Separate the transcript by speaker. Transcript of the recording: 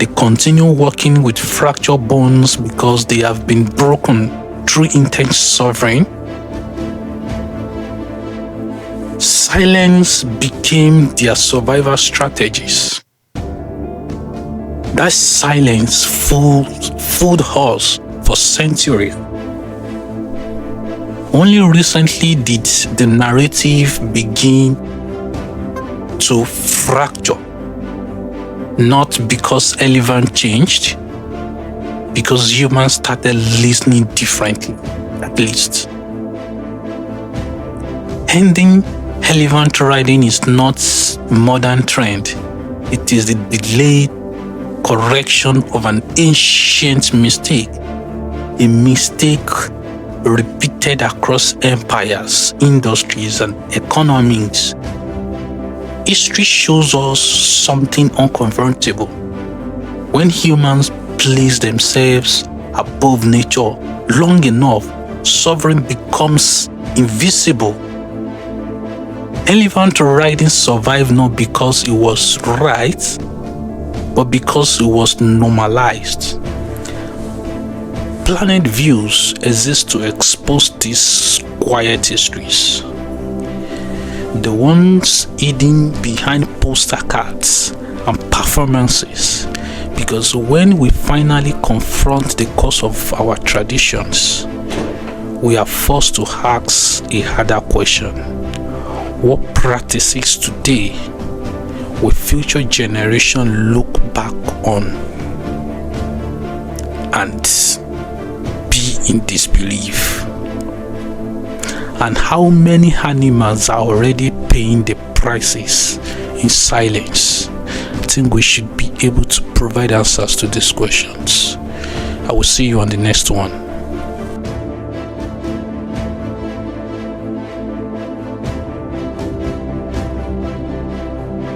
Speaker 1: They continue working with fractured bones because they have been broken through intense suffering. Silence became their survival strategies. That silence fooled us for centuries. Only recently did the narrative begin to fracture. Not because elephant changed, because humans started listening differently, at least. Ending elephant riding is not a modern trend. It is the delayed correction of an ancient mistake. A mistake repeated across empires, industries, and economies. History shows us something unconvertible. When humans place themselves above nature long enough, suffering becomes invisible. Elephant riding survived not because it was right, but because it was normalized. Planet Views exist to expose these quiet histories. The ones hidden behind poster cards and performances. Because when we finally confront the cause of our traditions, we are forced to ask a harder question. What practices today will future generations look back on and be in disbelief? And how many animals are already paying the prices in silence? I think we should be able to provide answers to these questions. I will see you on the next one.